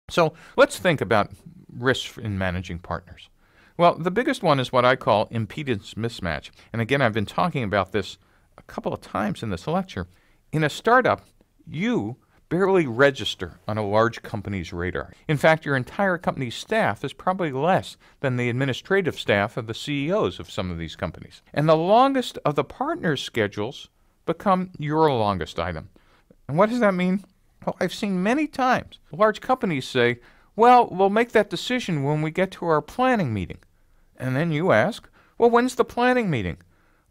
So let's think about risks in managing partners. Well, the biggest one is what I call impedance mismatch. And again, I've been talking about this a couple of times in this lecture. In a startup, you barely register on a large company's radar. In fact, your entire company's staff is probably less than the administrative staff of the CEOs of some of these companies. And the longest of the partners' schedules become your longest item. And what does that mean? Well, I've seen many times large companies say, well, we'll make that decision when we get to our planning meeting. And then you ask, well, when's the planning meeting?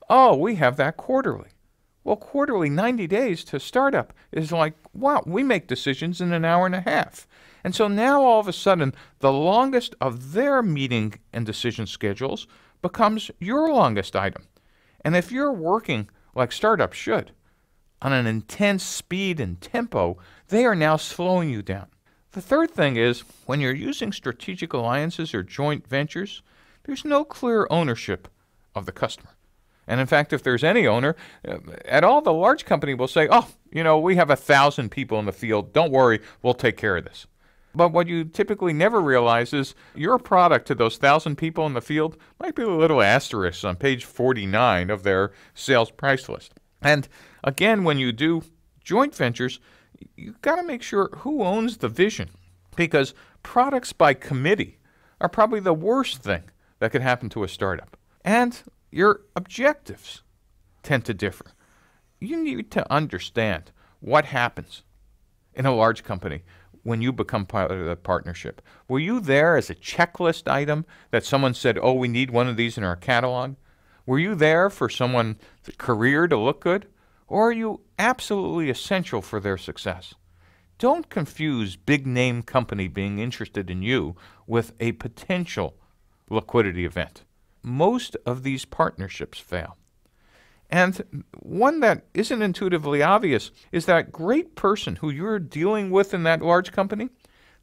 Oh, we have that quarterly. Well, quarterly, 90 days to startup is like, wow, we make decisions in an hour and a half. And so now all of a sudden, the longest of their meeting and decision schedules becomes your longest item. And if you're working like startups should, on an intense speed and tempo, they are now slowing you down. The third thing is, when you're using strategic alliances or joint ventures, there's no clear ownership of the customer. And in fact, if there's any owner at all, the large company will say, oh, we have 1,000 people in the field. Don't worry, we'll take care of this. But what you typically never realize is your product to those 1,000 people in the field might be a little asterisk on page 49 of their sales price list. And again, when you do joint ventures, you've got to make sure who owns the vision, because products by committee are probably the worst thing that could happen to a startup. And your objectives tend to differ. You need to understand what happens in a large company when you become part of the partnership. Were you there as a checklist item that someone said, oh, we need one of these in our catalog? Were you there for someone's career to look good? Or are you absolutely essential for their success? Don't confuse big name company being interested in you with a potential liquidity event. Most of these partnerships fail. And one that isn't intuitively obvious is that great person who you're dealing with in that large company,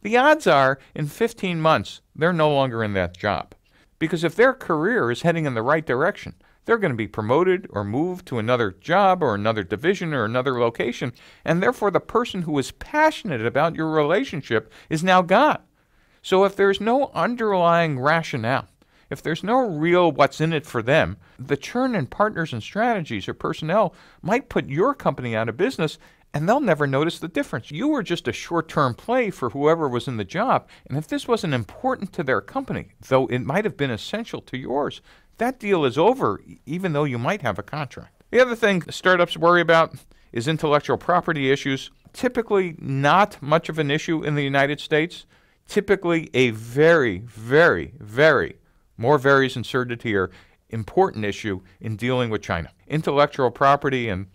the odds are in 15 months, they're no longer in that job. Because if their career is heading in the right direction, they're going to be promoted or moved to another job or another division or another location, and therefore the person who is passionate about your relationship is now gone. So if there's no underlying rationale, if there's no real what's in it for them, the churn in partners and strategies or personnel might put your company out of business, and they'll never notice the difference. You were just a short-term play for whoever was in the job, and if this wasn't important to their company, though it might have been essential to yours, that deal is over, even though you might have a contract. The other thing startups worry about is intellectual property issues. Typically not much of an issue in the United States. Typically a very, very, very, more varies inserted here, important issue in dealing with China. Intellectual property and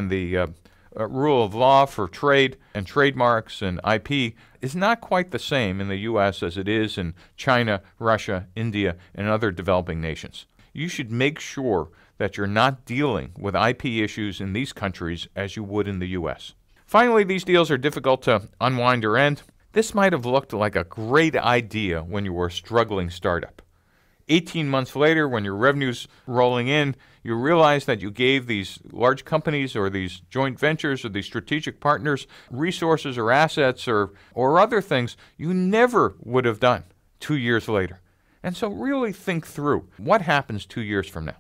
the rule of law for trade and trademarks and IP is not quite the same in the U.S. as it is in China, Russia, India, and other developing nations. You should make sure that you're not dealing with IP issues in these countries as you would in the U.S. Finally, these deals are difficult to unwind or end. This might have looked like a great idea when you were a struggling startup. 18 months later, when your revenue's rolling in, you realize that you gave these large companies or these joint ventures or these strategic partners resources or assets or other things you never would have done 2 years later. And so really think through what happens 2 years from now.